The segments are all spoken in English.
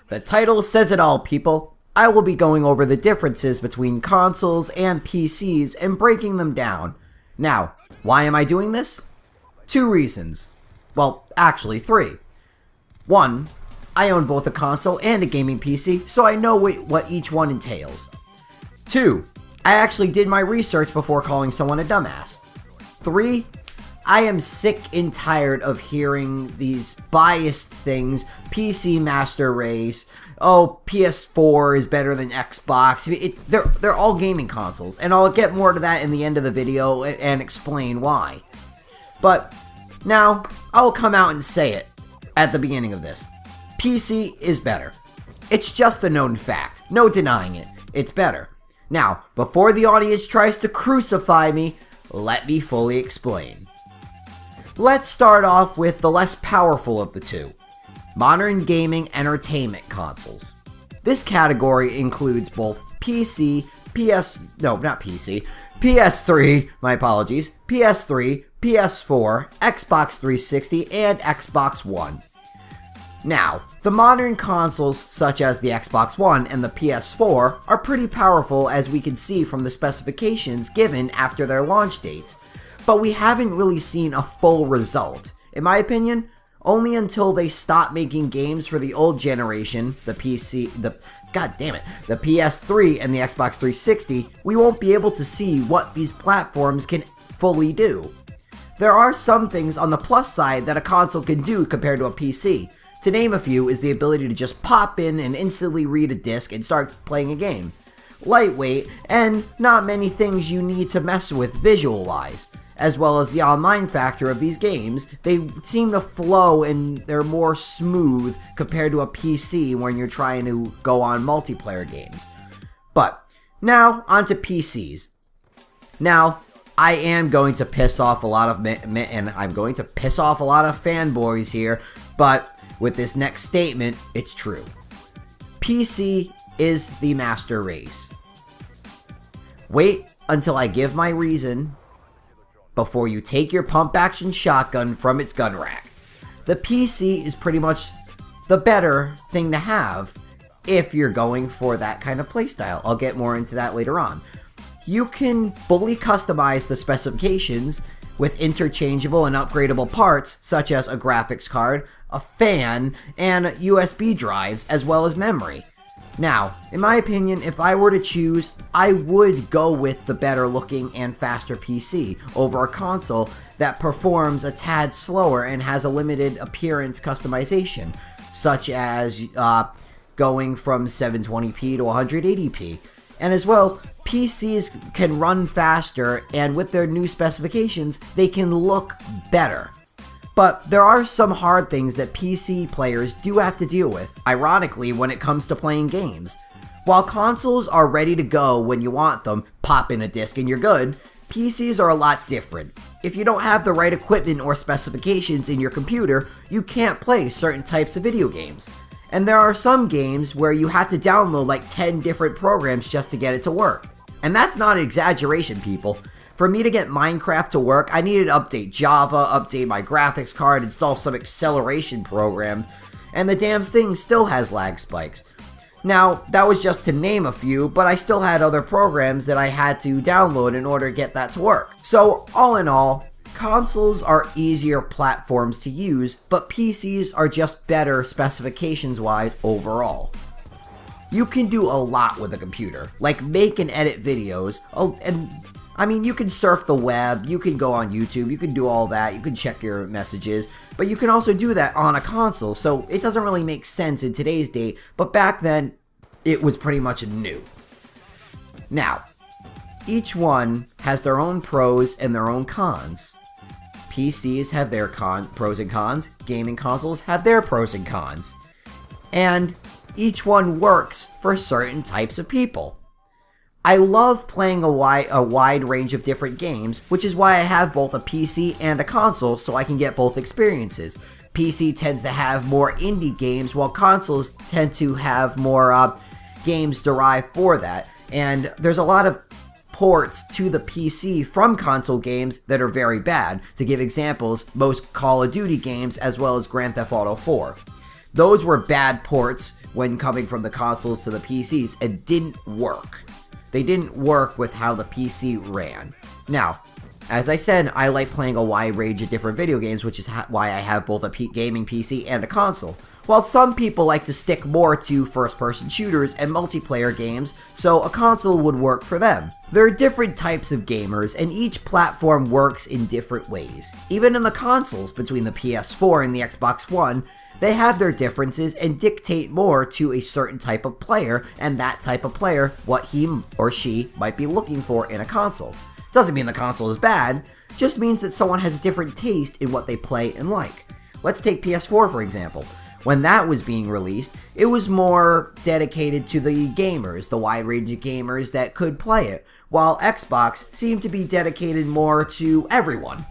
The title says it all, people. I will be going over the differences between consoles and PCs and breaking them down. Now, why am I doing this? 2 reasons. Well, actually 3. 1, I own both a console and a gaming PC, so I know what each one entails. 2, I actually did my research before calling someone a dumbass. 3, I am sick and tired of hearing these biased things, PC Master Race, oh, PS4 is better than Xbox. They're all gaming consoles, and I'll get more to that in the end of the video and explain why. But now, I'll come out and say it at the beginning of this. PC is better. It's just a known fact. No denying it. It's better. Now, before the audience tries to crucify me, let me fully explain. Let's start off with the less powerful of the two. Modern gaming entertainment consoles. This category includes both PS3, my apologies, PS3, PS4, Xbox 360, and Xbox One. Now, the modern consoles such as the Xbox One and the PS4 are pretty powerful, as we can see from the specifications given after their launch dates, but we haven't really seen a full result. In my opinion, only until they stop making games for the old generation, the PS3 and the Xbox 360, we won't be able to see what these platforms can fully do. There are some things on the plus side that a console can do compared to a PC. To name a few is the ability to just pop in and instantly read a disc and start playing a game. Lightweight, and not many things you need to mess with visual-wise. As well as the online factor of these games, they seem to flow and they're more smooth compared to a PC when you're trying to go on multiplayer games. But, now, onto PCs. Now, I am going to piss off a lot of fanboys here, but with this next statement, it's true. PC is the master race. Wait until I give my reason before you take your pump-action shotgun from its gun rack. The PC is pretty much the better thing to have if you're going for that kind of playstyle. I'll get more into that later on. You can fully customize the specifications with interchangeable and upgradable parts such as a graphics card, a fan, and USB drives, as well as memory. Now, in my opinion, if I were to choose, I would go with the better looking and faster PC over a console that performs a tad slower and has a limited appearance customization, such as going from 720p to 180p. And as well, PCs can run faster, and with their new specifications, they can look better. But there are some hard things that PC players do have to deal with, ironically, when it comes to playing games. While consoles are ready to go when you want them, pop in a disc and you're good, PCs are a lot different. If you don't have the right equipment or specifications in your computer, you can't play certain types of video games. And there are some games where you have to download like 10 different programs just to get it to work. And that's not an exaggeration, people. For me to get Minecraft to work, I needed to update Java, update my graphics card, install some acceleration program, and the damn thing still has lag spikes. Now, that was just to name a few, but I still had other programs that I had to download in order to get that to work. So, all in all, consoles are easier platforms to use, but PCs are just better specifications-wise overall. You can do a lot with a computer, like make and edit videos, you can surf the web, you can go on YouTube, you can do all that, you can check your messages, but you can also do that on a console, so it doesn't really make sense in today's day, but back then, it was pretty much new. Now, each one has their own pros and their own cons. PCs have their pros and cons, gaming consoles have their pros and cons, and each one works for certain types of people. I love playing a wide range of different games, which is why I have both a PC and a console so I can get both experiences. PC tends to have more indie games, while consoles tend to have more games derived for that. And there's a lot of ports to the PC from console games that are very bad. To give examples, most Call of Duty games as well as Grand Theft Auto 4. Those were bad ports when coming from the consoles to the PCs and didn't work. They didn't work with how the PC ran. Now, as I said, I like playing a wide range of different video games, which is why I have both a gaming PC and a console. While some people like to stick more to first-person shooters and multiplayer games, so a console would work for them. There are different types of gamers, and each platform works in different ways. Even in the consoles between the PS4 and the Xbox One, they have their differences and dictate more to a certain type of player, and that type of player what he or she might be looking for in a console. Doesn't mean the console is bad, just means that someone has a different taste in what they play and like. Let's take PS4 for example. When that was being released, it was more dedicated to the gamers, the wide range of gamers that could play it, while Xbox seemed to be dedicated more to everyone.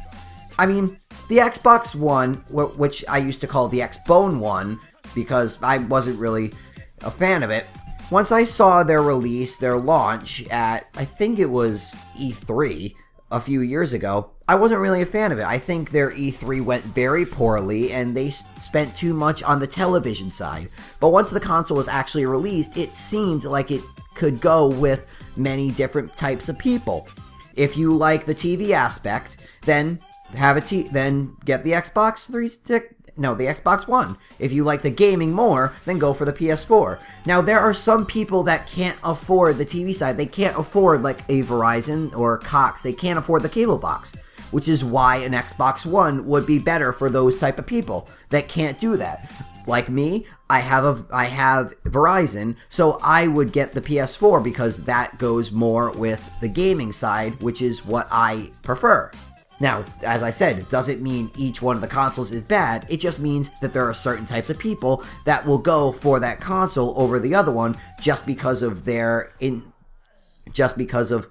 I mean, the Xbox One, which I used to call the Xbone One, because I wasn't really a fan of it, once I saw their release, their launch at, I think it was E3 a few years ago, I wasn't really a fan of it. I think their E3 went very poorly and they spent too much on the television side. But once the console was actually released, it seemed like it could go with many different types of people. If you like the TV aspect, then then get the Xbox the Xbox One. If you like the gaming more, then go for the PS4. Now, there are some people that can't afford the TV side. They can't afford like a Verizon or Cox. They can't afford the cable box, which is why an Xbox One would be better for those type of people that can't do that. Like me, I have Verizon, so I would get the PS4 because that goes more with the gaming side, which is what I prefer. Now, as I said, it doesn't mean each one of the consoles is bad, it just means that there are certain types of people that will go for that console over the other one just because of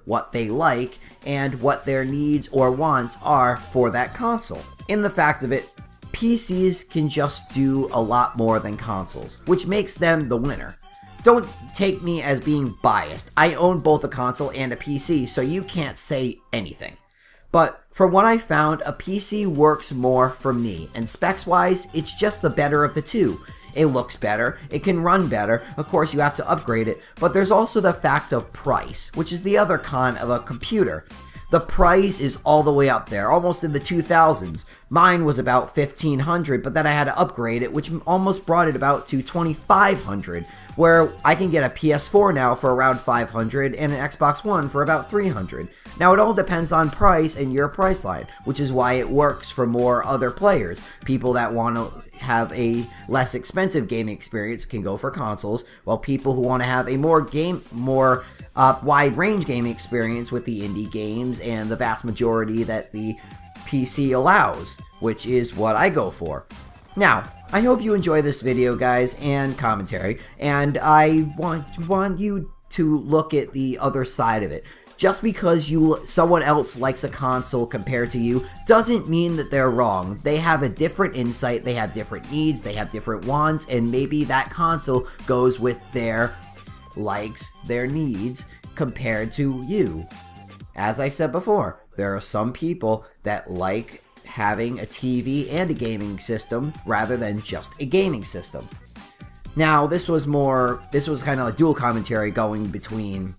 what they like and what their needs or wants are for that console. In the fact of it, PCs can just do a lot more than consoles, which makes them the winner. Don't take me as being biased. I own both a console and a PC, so you can't say anything. But from what I found, a PC works more for me, and specs-wise, it's just the better of the two. It looks better, it can run better, of course you have to upgrade it, but there's also the fact of price, which is the other con of a computer. The price is all the way up there, almost in the 2000s. Mine was about $1,500, but then I had to upgrade it, which almost brought it about to $2,500, where I can get a PS4 now for around $500 and an Xbox One for about $300. Now, it all depends on price and your price line, which is why it works for more other players. People that want to have a less expensive gaming experience can go for consoles, while people who want to have a more wide range gaming experience with the indie games and the vast majority that the PC allows, which is what I go for. Now, I hope you enjoy this video, guys, and commentary, and I want you to look at the other side of it. Just because someone else likes a console compared to you doesn't mean that they're wrong. They have a different insight, they have different needs, they have different wants, and maybe that console goes with their likes, their needs, compared to you. As I said before, there are some people that like having a TV and a gaming system rather than just a gaming system. Now, this was kind of a dual commentary going between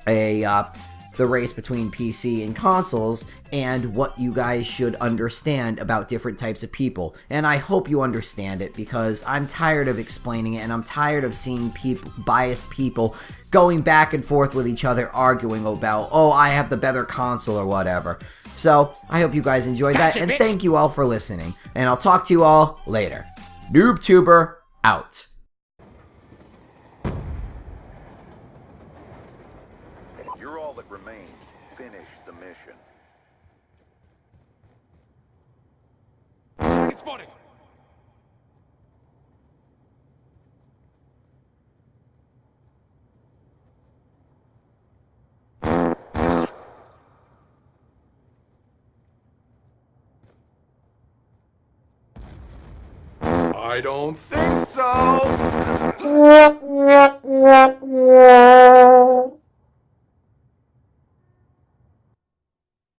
the race between PC and consoles and what you guys should understand about different types of people. And I hope you understand it, because I'm tired of explaining it and I'm tired of seeing biased people going back and forth with each other arguing about, oh, I have the better console or whatever. So, I hope you guys enjoyed that, and thank you all for listening. And I'll talk to you all later. NoobTuber out. You're all that remains. Finish the mission. Target spotted! I don't think so!